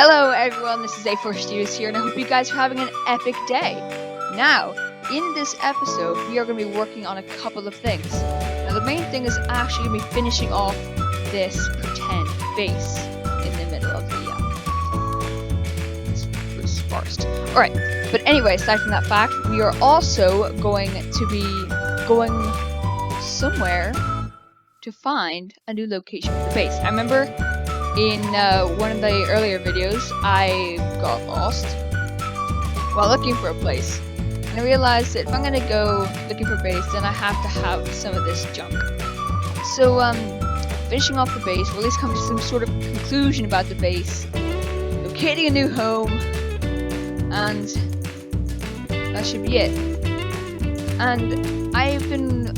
Hello everyone, this is ep5 Studios here, and I hope you guys are having an epic day. Now, in this episode, we are going to be working on a couple of things. Now, the main thing is actually going to be finishing off this pretend base in the middle of the forest. Alright, but anyway, aside from that fact, we are also going to be going somewhere to find a new location for the base. I remember in one of the earlier videos, I got lost while looking for a place. And I realized that if I'm gonna go looking for a base, then I have to have some of this junk. So, finishing off the base, or at least coming to some sort of conclusion about the base, locating a new home, and that should be it. And I've been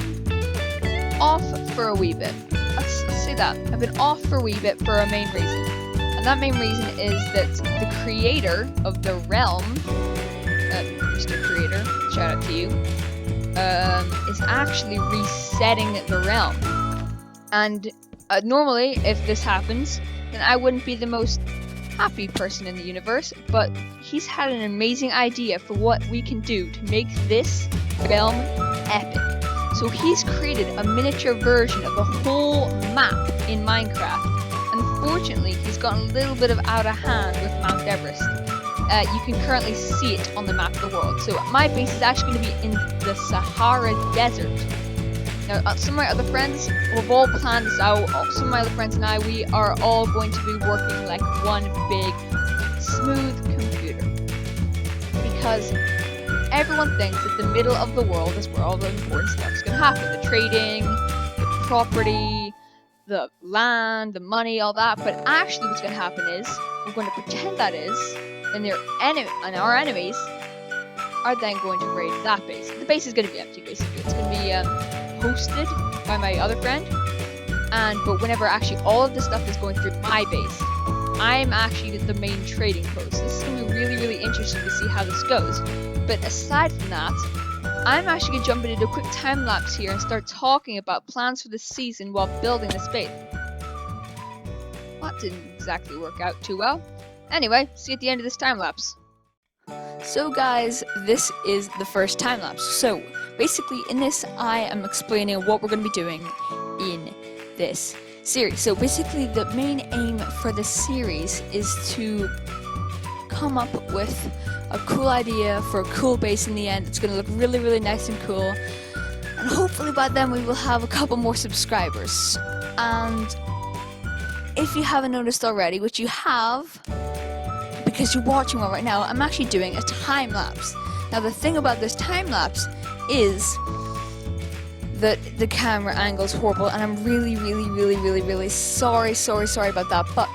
off for a wee bit. Let's say that. I've been off for a wee bit for a main reason. And that main reason is that the creator of the realm, Mr. Creator, shout out to you, is actually resetting the realm. And normally, if this happens, then I wouldn't be the most happy person in the universe, but he's had an amazing idea for what we can do to make this realm epic. So he's created a miniature version of the whole map in Minecraft. Unfortunately, he's gotten a little bit of out of hand with Mount Everest. You can currently see it on the map of the world. So my base is actually going to be in the Sahara Desert. Now, some of my other friends, we've all planned this out. Some of my other friends and I, we are all going to be working like one big, smooth computer. Because everyone thinks that the middle of the world is where all the important stuff is going to happen. The trading, the property, the land, the money, all that. But actually what's going to happen is, we're going to pretend that is, and our enemies are then going to raid that base. The base is going to be empty, basically. It's going to be hosted by my other friend. But whenever actually all of this stuff is going through my base, I'm actually the main trading post. This is going to be really, really interesting to see how this goes. But aside from that, I'm actually going to jump into a quick time lapse here and start talking about plans for the season while building this base. That didn't exactly work out too well. Anyway, see you at the end of this time lapse. So guys, this is the first time lapse. So basically in this I am explaining what we're going to be doing in this series. So basically the main aim for this series is to come up with a cool idea for a cool base in the end. It's going to look really, really nice and cool. And hopefully by then we will have a couple more subscribers. And if you haven't noticed already, which you have, because you're watching one right now, I'm actually doing a time lapse. Now the thing about this time lapse is that the camera angle is horrible, and I'm really sorry about that, but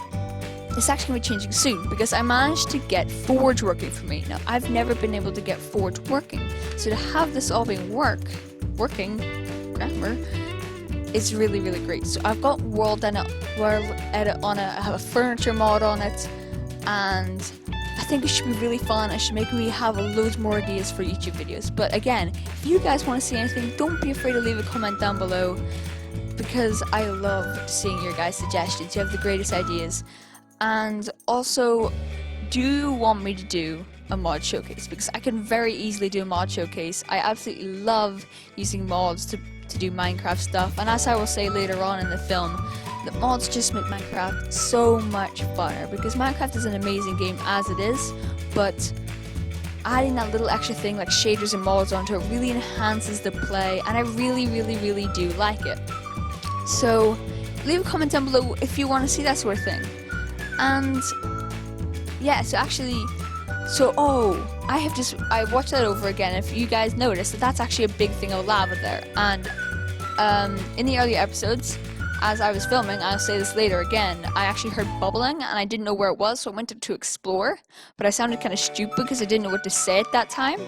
it's actually going to be changing soon, because I managed to get Forge working for me. Now, I've never been able to get Forge working, so to have this all being working, grammar, is really great. So I've got world edit on it, I have a furniture mod on it, and I think it should be really fun. It should make me have loads more ideas for YouTube videos. But again, if you guys want to see anything, don't be afraid to leave a comment down below, because I love seeing your guys' suggestions. You have the greatest ideas. And also, do you want me to do a mod showcase? Because I can very easily do a mod showcase. I absolutely love using mods to do Minecraft stuff, and as I will say later on in the film, the mods just make Minecraft so much funner, because Minecraft is an amazing game as it is, but adding that little extra thing like shaders and mods onto it really enhances the play, and I really do like it. So leave a comment down below if you want to see that sort of thing. And yeah, I watched that over again. If you guys noticed, that's actually a big thing of lava there. And in the earlier episodes, as I was filming, I'll say this later again, I actually heard bubbling and I didn't know where it was, so I went up to explore, but I sounded kind of stupid because I didn't know what to say at that time.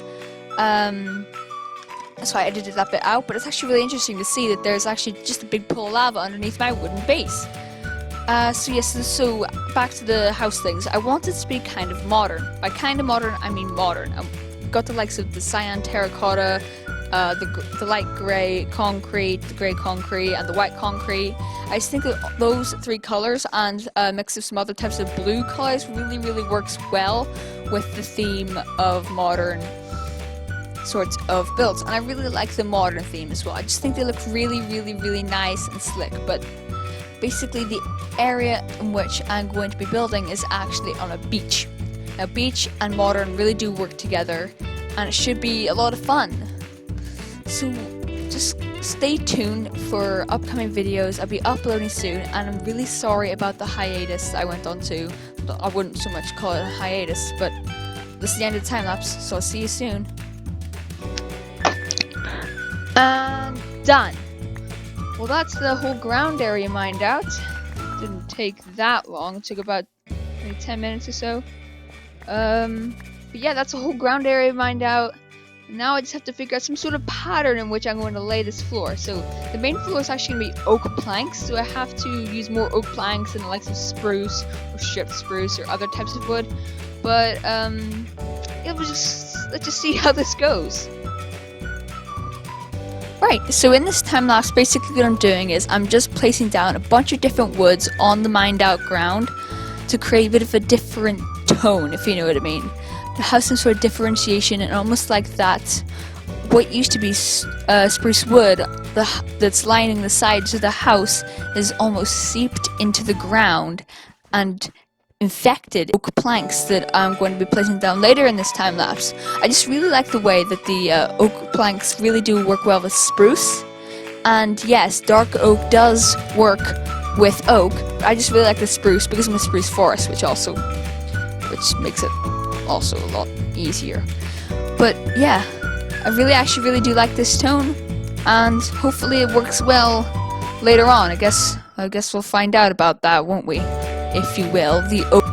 So I edited that bit out, but it's actually really interesting to see that there's actually just a big pool of lava underneath my wooden base. So back to the house things. I want it to be kind of modern. By kind of modern, I mean modern. I've got the likes of the cyan terracotta, the light grey concrete, the grey concrete, and the white concrete. I just think that those three colors and a mix of some other types of blue colors really works well with the theme of modern sorts of builds. And I really like the modern theme as well. I just think they look really nice and slick. But basically the area in which I'm going to be building is actually on a beach. Now beach and modern really do work together, and it should be a lot of fun. So just stay tuned for upcoming videos. I'll be uploading soon, and I'm really sorry about the hiatus I went on to. I wouldn't so much call it a hiatus, but this is the end of the time lapse, so I'll see you soon. And done. Well, that's the whole ground area mined out. Didn't take that long. It took about maybe 10 minutes or so. But yeah, that's the whole ground area mined out. Now I just have to figure out some sort of pattern in which I'm going to lay this floor. So the main floor is actually going to be oak planks, so I have to use more oak planks than like some spruce or stripped spruce or other types of wood. But let's just see how this goes. Right, so in this time lapse, basically what I'm doing is I'm just placing down a bunch of different woods on the mined out ground to create a bit of a different tone, if you know what I mean. To have some sort of differentiation, and almost like that what used to be spruce wood that's lining the sides of the house is almost seeped into the ground and infected oak planks that I'm going to be placing down later in this time lapse. I just really like the way that the oak planks really do work well with spruce, and yes, dark oak does work with oak. I just really like the spruce because I'm a spruce forest, which makes it also a lot easier. But yeah, I actually really do like this tone, and hopefully it works well later on. I guess we'll find out about that, won't we? If you will, the oak.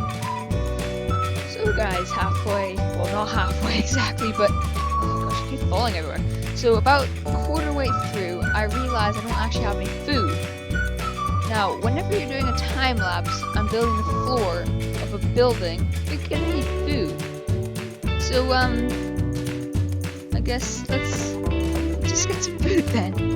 So guys, halfway, well not halfway exactly, but oh gosh, I keep falling everywhere. So about a quarter way through, I realized I don't actually have any food. Now, whenever you're doing a time lapse, I'm building the floor of a building, you're gonna need food. So I guess let's just get some food then.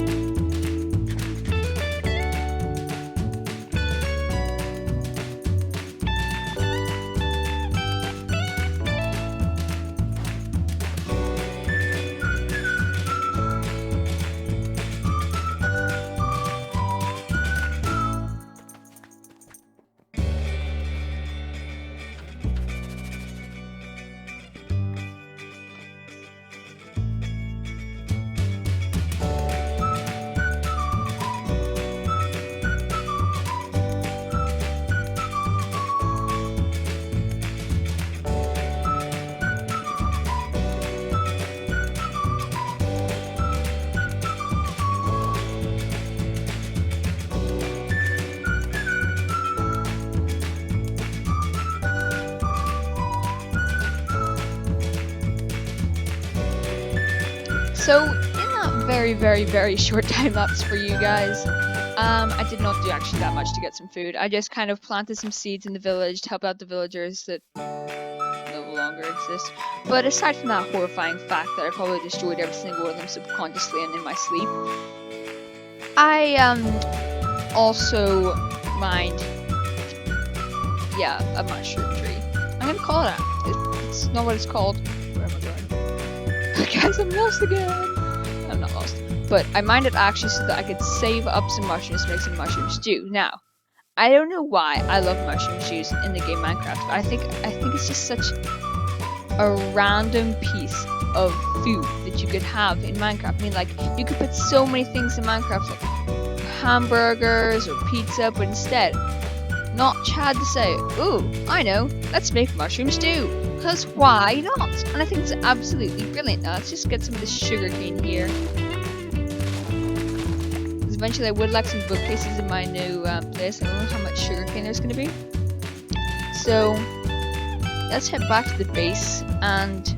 So, in that very short time lapse for you guys, I did not do actually that much to get some food. I just kind of planted some seeds in the village to help out the villagers that no longer exist. But aside from that horrifying fact that I probably destroyed every single one of them subconsciously and in my sleep, I also mined, a mushroom tree. I'm gonna call it that. It's not what it's called. Where am I going? Guys, I'm lost again. I'm not lost. But I mined it actually so that I could save up some mushrooms to make some mushroom stew. Now, I don't know why I love mushroom stews in the game Minecraft, but I think it's just such a random piece of food that you could have in Minecraft. I mean, like, you could put so many things in Minecraft, like hamburgers or pizza, but instead, not Chad to say, ooh, I know, let's make mushroom stew. Because why not? And I think it's absolutely brilliant. Now let's just get some of this sugarcane here. Because eventually I would like some bookcases in my new place. I don't know how much sugarcane there's going to be. So let's head back to the base and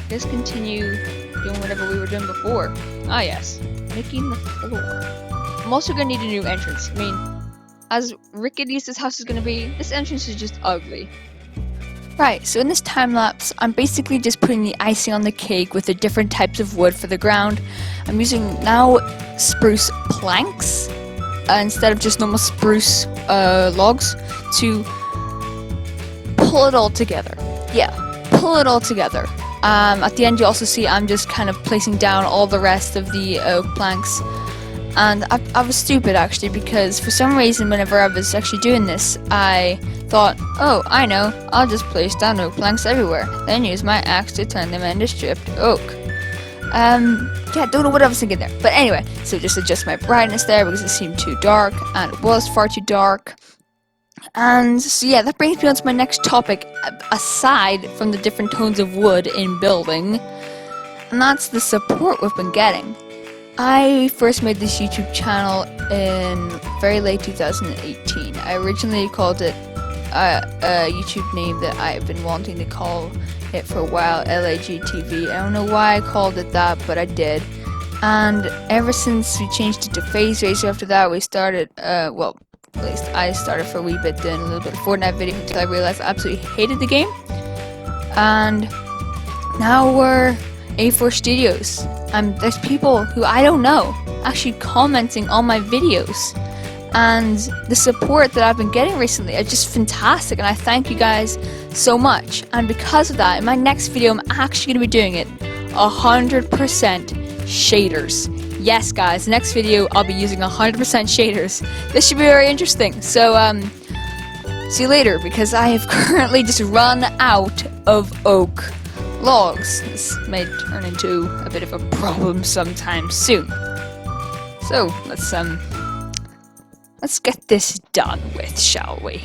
just continue doing whatever we were doing before. Ah yes, making the floor. I'm also going to need a new entrance. I mean, as rickety as this house is going to be, this entrance is just ugly. Right, so in this time lapse, I'm basically just putting the icing on the cake with the different types of wood for the ground. I'm using now spruce planks instead of just normal spruce logs to pull it all together. Yeah, pull it all together. At the end, you also see I'm just kind of placing down all the rest of the oak planks. And I was stupid actually, because for some reason whenever I was actually doing this, I thought, oh, I know, I'll just place down oak planks everywhere, then use my axe to turn them into stripped oak. Yeah, don't know what I was thinking there. But anyway, so just adjust my brightness there because it seemed too dark, and it was far too dark. And so yeah, that brings me on to my next topic, aside from the different tones of wood in building, and that's the support we've been getting. I first made this YouTube channel in very late 2018. I originally called it a YouTube name that I've been wanting to call it for a while, LAGTV. I don't know why I called it that, but I did. And ever since we changed it to Phase Racer after that, we started, well, at least I started for a wee bit doing a little bit of Fortnite video until I realized I absolutely hated the game. And now we're A4 Studios. There's people who I don't know actually commenting on my videos, and the support that I've been getting recently are just fantastic, and I thank you guys so much. And because of that, in my next video I'm actually going to be doing it 100% shaders. Yes guys, next video I'll be using 100% shaders. This should be very interesting. So see you later, because I have currently just run out of oak logs. This may turn into a bit of a problem sometime soon. So let's get this done with, shall we?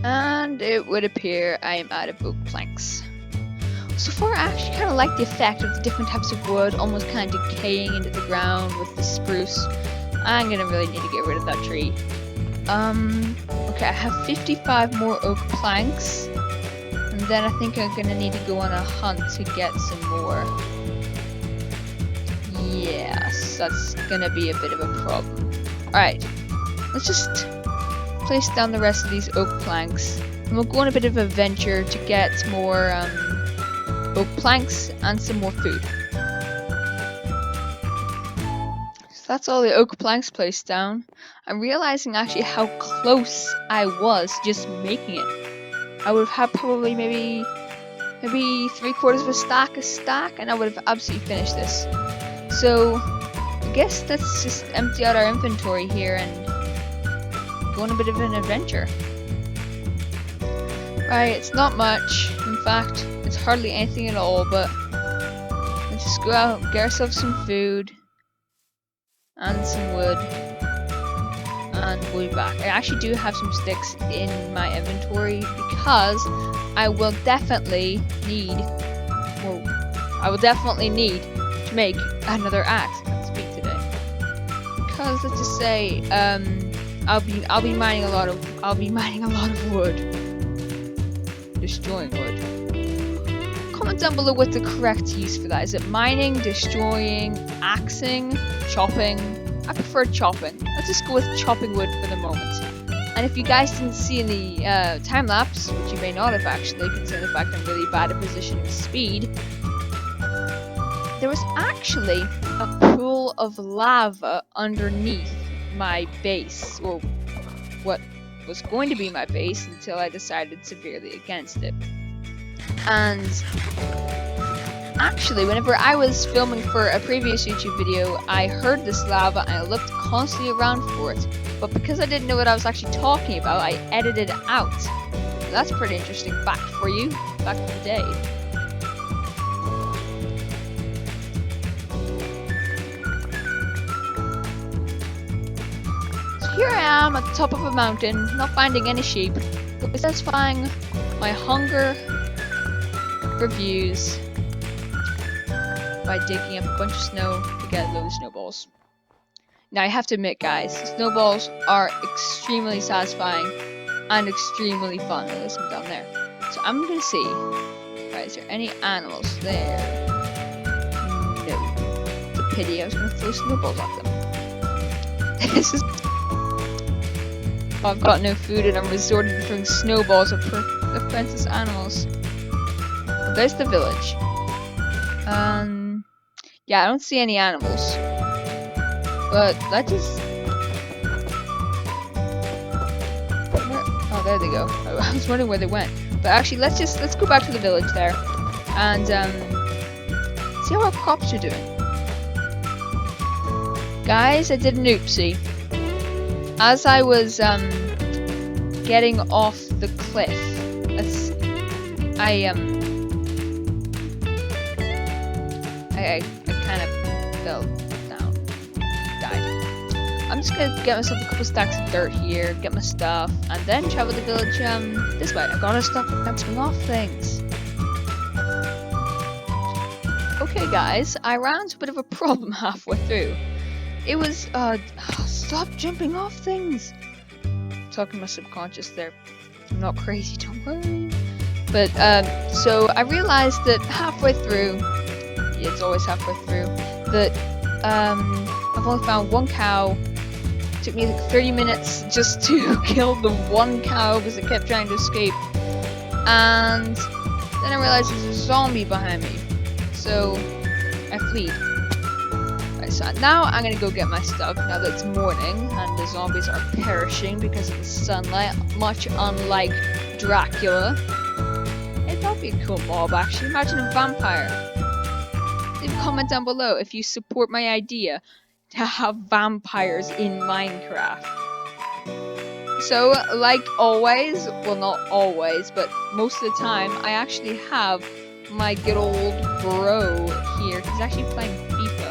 And it would appear I am out of oak planks. So far, I actually kind of like the effect of the different types of wood almost kind of decaying into the ground with the spruce. I'm gonna really need to get rid of that tree. Okay, I have 55 more oak planks. And then I think I'm gonna need to go on a hunt to get some more. Yes, that's gonna be a bit of a problem. Alright, let's just place down the rest of these oak planks. And we'll go on a bit of a venture to get more oak planks and some more food. So that's all the oak planks placed down. I'm realizing actually how close I was just making it. I would have had probably maybe 3/4 of a stack, and I would have absolutely finished this. So I guess let's just empty out our inventory here and go on a bit of an adventure. Right, it's not much. In fact, it's hardly anything at all, but let's just go out, get ourselves some food and some wood, and we'll be back. I actually do have some sticks in my inventory because I will definitely need to make another axe. I can't speak today. Because let's just say I'll be mining a lot of wood. Destroying wood. Comment down below what the correct use for that is. It mining, destroying, axing, chopping? I prefer chopping. Let's just go with chopping wood for the moment. And if you guys didn't see in the time lapse, which you may not have actually, considering the fact I'm really bad at positioning speed, there was actually a pool of lava underneath my base, or what was going to be my base until I decided severely against it. And actually, whenever I was filming for a previous YouTube video, I heard this lava and I looked constantly around for it. But because I didn't know what I was actually talking about, I edited it out. So that's a pretty interesting fact for you, fact of the day. So here I am at the top of a mountain, not finding any sheep, but satisfying my hunger for views by digging up a bunch of snow to get loads of snowballs. Now I have to admit guys, snowballs are extremely satisfying and extremely fun. There's some down there. So I'm gonna see, right, is there any animals there? No. It's a pity, I was gonna throw snowballs at them. This is... I've got no food and I'm resorting to throwing snowballs at defenseless animals. Well, there's the village. Yeah, I don't see any animals. But let's just... Oh, there they go. I was wondering where they went. But actually, let's go back to the village there. And, see how our crops are doing. Guys, I did an oopsie. As I was, getting off the cliff, I kind of fell down, died. I'm just gonna get myself a couple stacks of dirt here, get my stuff, and then travel the village, this way. I gotta stop bouncing off things. Okay guys, I ran into a bit of a problem halfway through. It was, stop jumping off things! I'm talking to my subconscious there. I'm not crazy, don't worry. But, so I realized that halfway through, yeah, it's always halfway through, that, I've only found one cow. It took me like 30 minutes just to kill the one cow because it kept trying to escape. And then I realized there's a zombie behind me. So, I fled. Right, so now I'm gonna go get my stuff now that it's morning and the zombies are perishing because of the sunlight, much unlike Dracula. Hey, that'd be a cool mob actually. Imagine a vampire. Leave a comment down below if you support my idea to have vampires in Minecraft. So, like always, well not always, but most of the time, I actually have my good old bro here. He's actually playing FIFA.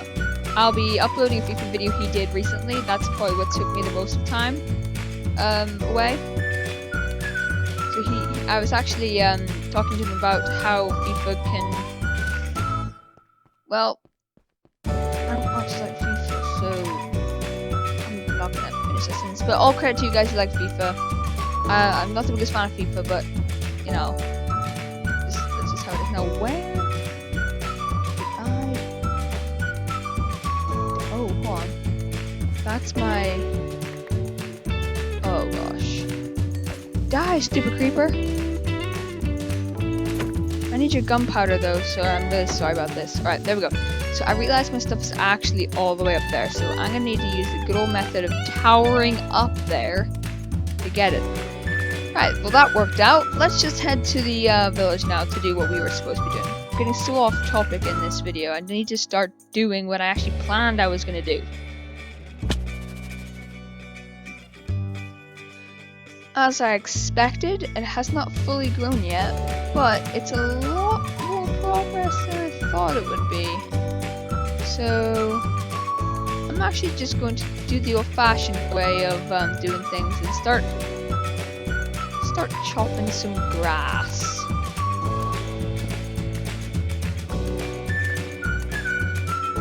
I'll be uploading a FIFA video he did recently. That's probably what took me the most of time away. So I was actually talking to him about how FIFA can, well, I don't much like FIFA, so I'm not gonna finish this sentence. But all credit to you guys who like FIFA. I'm not the biggest fan of FIFA, but you know, that's just how it is. Now, where did I? Oh, hold on. That's my. Oh gosh. Die, stupid creeper. I need your gunpowder though, so I'm really sorry about this. Alright, there we go. So I realized my stuff is actually all the way up there, so I'm gonna need to use the good old method of towering up there to get it. Right, well that worked out. Let's just head to the village now to do what we were supposed to be doing. I'm getting so off topic in this video. I need to start doing what I actually planned I was gonna do. As I expected, it has not fully grown yet, but it's a lot more progress than I thought it would be. So, I'm actually just going to do the old-fashioned way of doing things and start chopping some grass.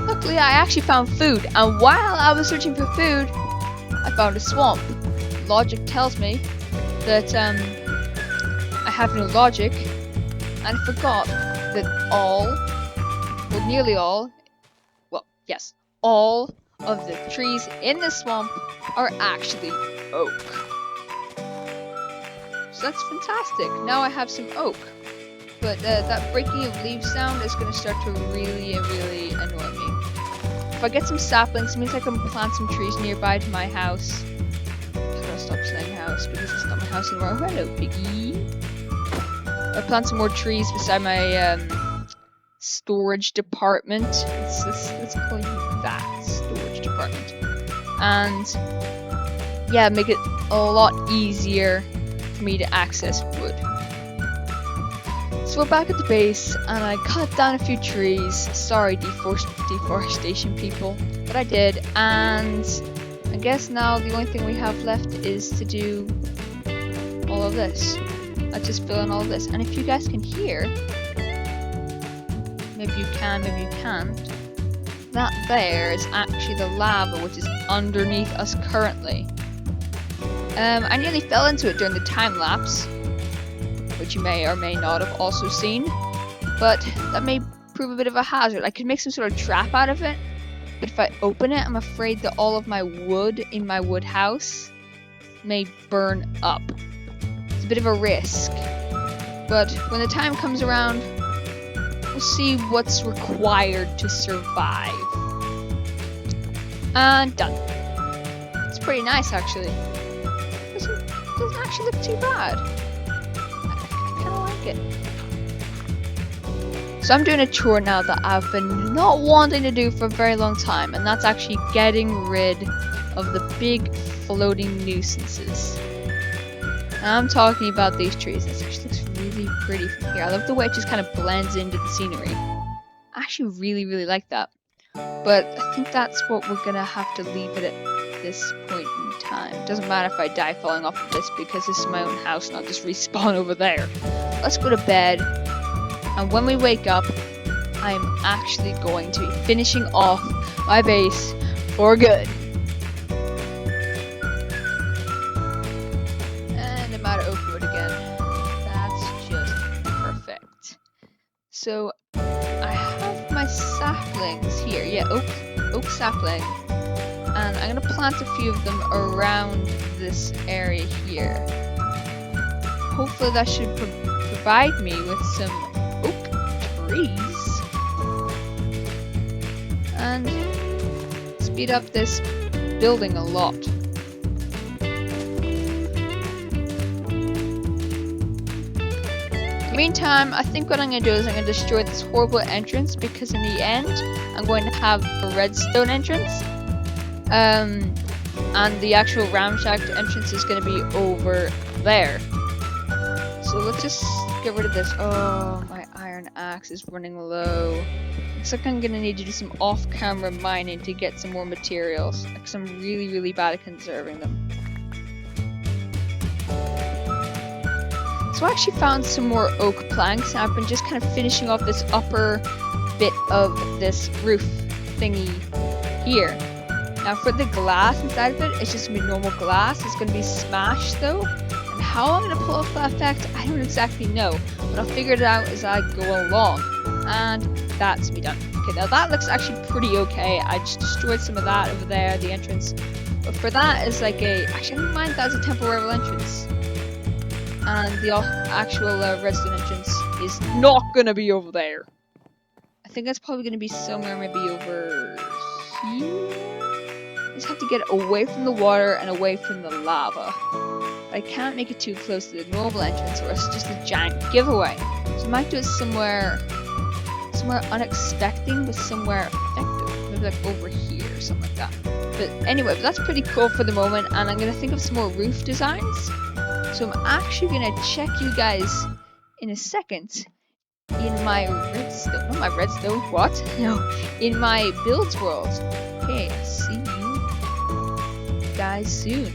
Luckily, I actually found food, and while I was searching for food, I found a swamp. Logic tells me that I have no logic, and I forgot that all, well nearly all, well yes, all of the trees in the swamp are actually oak. So that's fantastic. Now I have some oak, but that breaking of leaves sound is going to start to really annoy me. If I get some saplings, it means I can plant some trees nearby to my house. Stop saying house because it's not my house anymore. Hello, piggy. I plant some more trees beside my storage department. Let's call it that, storage department. And yeah, make it a lot easier for me to access wood. So we're back at the base, and I cut down a few trees. Sorry, deforestation people, but I did, and I guess now the only thing we have left is to do all of this. Let's just fill in all of this. And if you guys can hear, maybe you can, maybe you can't, that there is actually the lava which is underneath us currently. I nearly fell into it during the time lapse, which you may or may not have also seen, but that may prove a bit of a hazard. I could make some sort of trap out of it. But if I open it, I'm afraid that all of my wood in my wood house may burn up. It's a bit of a risk. But when the time comes around, we'll see what's required to survive. And done. It's pretty nice, actually. Doesn't actually look too bad. I kind of like it. So I'm doing a chore now that I've been not wanting to do for a very long time, and that's actually getting rid of the big floating nuisances. And I'm talking about these trees. This actually looks really pretty from here. I love the way it just kind of blends into the scenery. I actually really like that. But I think that's what we're gonna have to leave it at this point in time. It doesn't matter if I die falling off of this because this is my own house and I'll just respawn over there. Let's go to bed. And when we wake up, I'm actually going to be finishing off my base for good. And I'm out of oak wood again. That's just perfect. So I have my saplings here. Yeah, oak sapling. And I'm gonna plant a few of them around this area here. Hopefully that should provide me with some oak trees. And speed up this building a lot. In the meantime, I think what I'm going to do is I'm going to destroy this horrible entrance, because in the end, I'm going to have a redstone entrance. And the actual ramshacked entrance is going to be over there. So let's just get rid of this. Oh, my iron axe is running low. Looks like I'm going to need to do some off-camera mining to get some more materials, because I'm really bad at conserving them. So I actually found some more oak planks, and I've been just kind of finishing off this upper bit of this roof thingy here. Now for the glass inside of it, it's just going to be normal glass. It's going to be smashed though. And how I'm going to pull off that effect, I don't exactly know. But I'll figure it out as I go along. And that's me done. Okay, now that looks actually pretty okay. I just destroyed some of that over there, the entrance. But for that is like a... Actually, I don't mind that as a temporary entrance. And the actual redstone entrance is not going to be over there. I think that's probably going to be somewhere maybe over here. I just have to get away from the water and away from the lava. But I can't make it too close to the normal entrance, or it's just a giant giveaway. So I might do it somewhere unexpected, but somewhere effective. Maybe like over here or something like that. But anyway, that's pretty cool for the moment, and I'm going to think of some more roof designs. So I'm actually going to check you guys in a second in my redstone. Not my redstone, what? No, in my builds world. Okay, see you guys soon.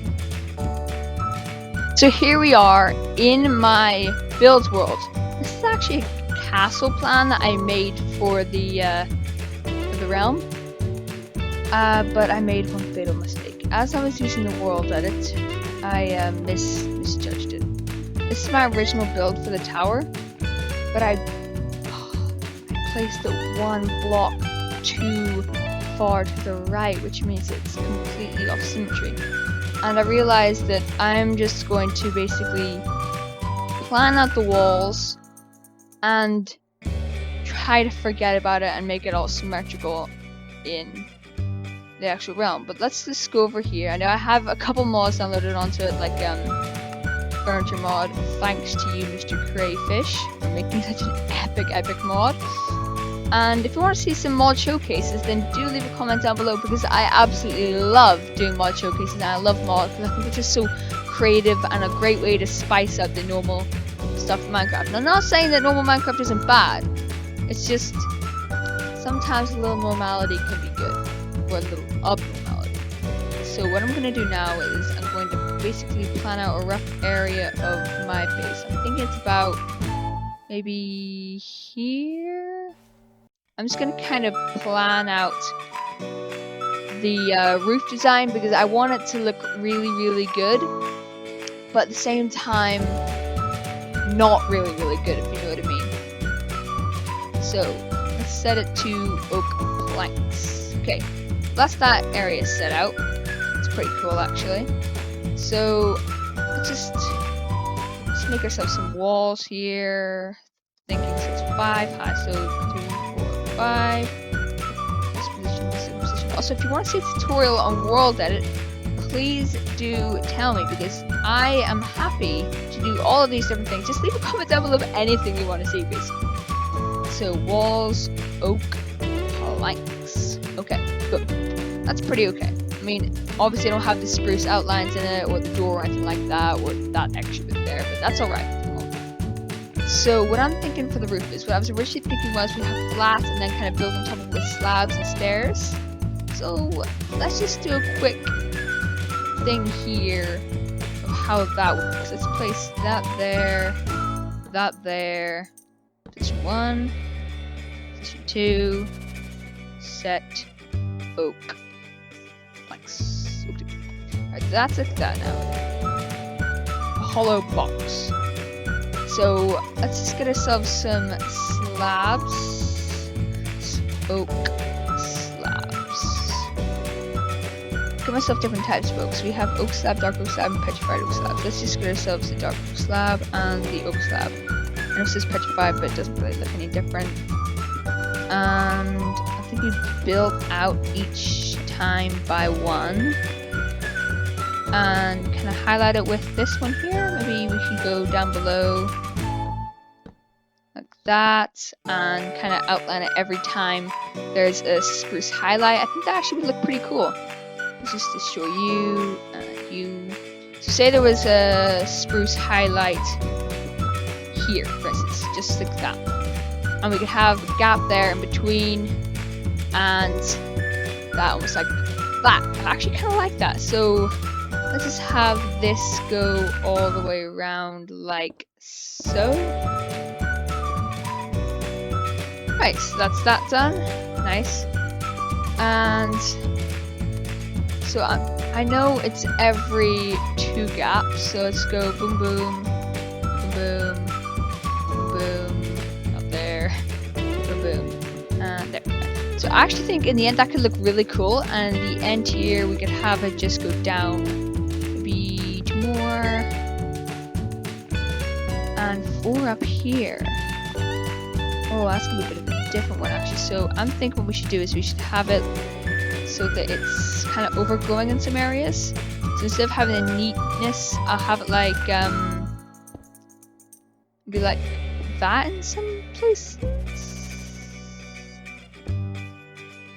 So here we are in my builds world. This is actually a castle plan that I made for the realm. But I made one fatal mistake. As I was using the world edit, I misjudged it. This is my original build for the tower, but I placed it one block too far to the right, which means it's completely off symmetry. And I realized that I'm just going to basically plan out the walls and try to forget about it and make it all symmetrical in the actual realm. But let's just go over here. I know I have a couple mods downloaded onto it, like furniture mod. Thanks to you, Mr. Crayfish, for making such an epic mod. And if you want to see some mod showcases, then do leave a comment down below, because I absolutely love doing mod showcases, and I love mods because I think it's just so creative and a great way to spice up the normal stuff in Minecraft. And I'm not saying that normal Minecraft isn't bad. It's just sometimes a little normality can be good. Or a little abnormality. So what I'm going to do now is I'm going to basically plan out a rough area of my base. I think it's about maybe here. I'm just going to kind of plan out the roof design, because I want it to look really good, but at the same time not really good, if you know what I mean. So let's set it to oak planks. Okay. That's that area set out. It's pretty cool, actually. So let's make ourselves some walls here. Thinking 6, 5 high, so 3, 4, 5. This position, this position. Also, if you want to see a tutorial on world edit, please do tell me, because I am happy to do all of these different things. Just leave a comment down below of anything you want to see, basically. So walls, oak, planks. Okay, good. That's pretty okay. I mean, obviously I don't have the spruce outlines in it, or the door or anything like that, or that extra bit there, but that's alright. So what I'm thinking for the roof is, what I was originally thinking was we have flat and then kind of build on top of it with slabs and stairs. So let's just do a quick thing here of how that works. Let's place that there, position 1, position 2, set oak. Alright, that's like that now. A hollow box. So let's just get ourselves some slabs. Oak slabs. Get myself different types of oaks. We have oak slab, dark oak slab, and petrified oak slab. Let's just get ourselves the dark oak slab and the oak slab. I know it says petrified, but it doesn't really look any different. And I think we build out each time by 1. And kind of highlight it with this one here. Maybe we can go down below like that, and kind of outline it every time there's a spruce highlight. I think that actually would look pretty cool. This is to show you and you. So say there was a spruce highlight here, for instance, just like that, and we could have a gap there in between, and that almost like that. I actually kind of like that. So let's just have this go all the way around like so. Right, so that's that done. Nice. And so I know it's every 2 gaps, so let's go boom boom, boom boom, boom boom, up there, boom boom, and there. So I actually think in the end that could look really cool, and the end here we could have it just go down maybe 2 more, and 4 up here. Oh, that's gonna be a bit of a different one actually. So I'm thinking what we should do is we should have it so that it's kind of overgrowing in some areas. So instead of having a neatness, I'll have it like be like that in some places.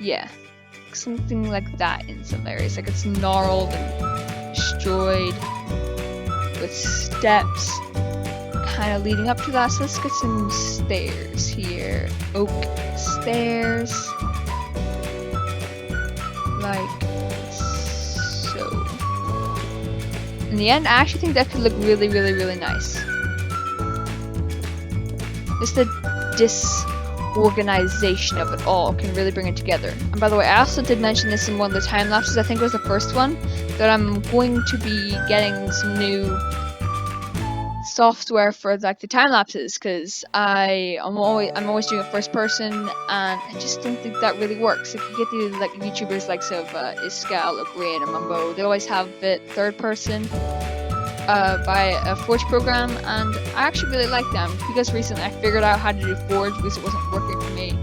Yeah, something like that in some areas. Like it's gnarled and destroyed with steps kind of leading up to that. So let's get some stairs here. Oak stairs. Like so. In the end, I actually think that could look really, really, really nice. Just the disorganization of it all can really bring it together. And by the way, I also did mention this in one of the time lapses, I think it was the first one, that I'm going to be getting some new software for like the time lapses, because I'm always doing it first person, and I just don't think that really works. If you get the like YouTubers like Iskal or Green or Mumbo, they always have it third person by a Forge program, and I actually really like them because recently I figured out how to do Forge because it wasn't working for me,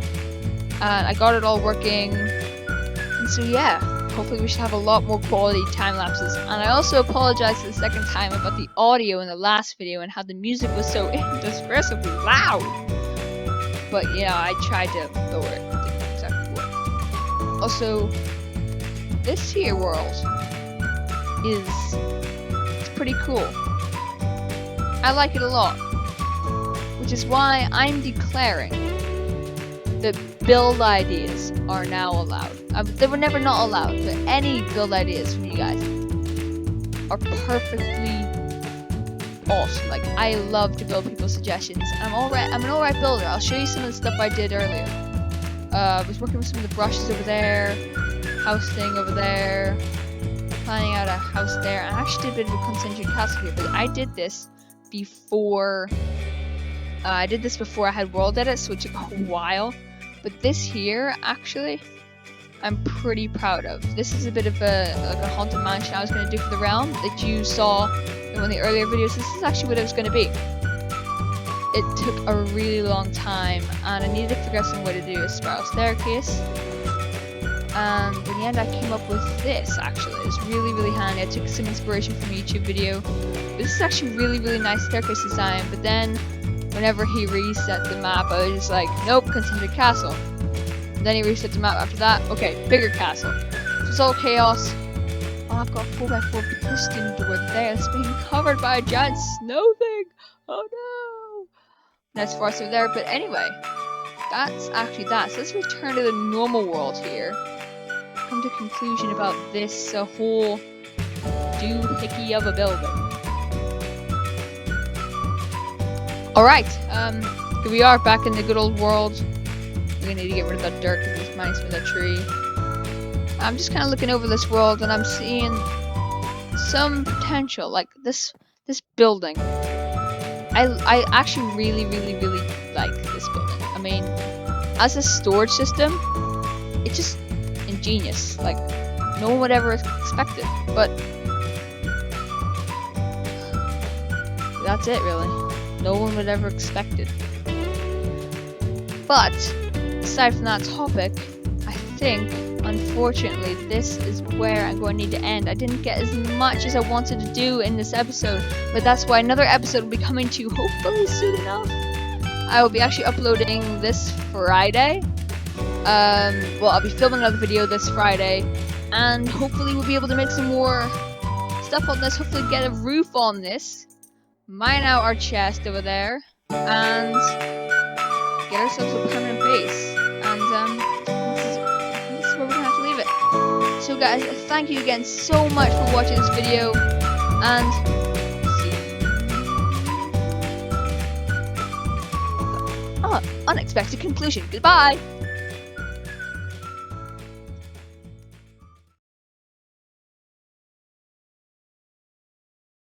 and I got it all working, and so yeah. Hopefully we should have a lot more quality time lapses. And I also apologize for the second time about the audio in the last video and how the music was so inexpressibly loud. But you know, I tried to lower it. It didn't exactly work. Also, this here world it's pretty cool. I like it a lot. Which is why I'm declaring that build ideas are now allowed. They were never not allowed, but any build ideas from you guys are perfectly awesome. Like, I love to build people's suggestions. I'm an alright builder. I'll show you some of the stuff I did earlier. I was working with some of the brushes over there, house thing over there, planning out a house there. I actually did a bit of a concentric castle here, but I did this before I had world edit, so it took a while. But this here, actually, I'm pretty proud of. This is a bit of a haunted mansion I was going to do for the realm that you saw in one of the earlier videos. This is actually what it was going to be. It took a really long time, and I needed to figure out some way to do a spiral staircase. And in the end, I came up with this. Actually, it's really, really handy. I took some inspiration from a YouTube video. But this is actually really nice staircase design. But then, whenever he reset the map, I was just like, nope, continue to castle. And then he reset the map after that. Okay, bigger castle. So it's all chaos. Oh, I've got a 4x4 piston door there. It's being covered by a giant snow thing. Oh no! That's far so there. But anyway, that's actually that. So let's return to the normal world here. Come to a conclusion about this whole doohickey of a building. Alright, here we are back in the good old world. We're gonna need to get rid of that dirt because it reminds me of that tree. I'm just kind of looking over this world and I'm seeing some potential, like this building. I actually really like this building. I mean, as a storage system, it's just ingenious. Like, no one would ever expect it, but that's it really. No one would ever expect it. But aside from that topic, I think unfortunately this is where I'm going to need to end. I didn't get as much as I wanted to do in this episode, but that's why another episode will be coming to you hopefully soon enough. I will be actually uploading this Friday. Well, I'll be filming another video this Friday, and hopefully we'll be able to make some more stuff on this, hopefully get a roof on this, mine out our chest over there, and get ourselves a permanent base. And this is where we're gonna have to leave it. So guys, thank you again so much for watching this video, and see you. Unexpected conclusion. Goodbye!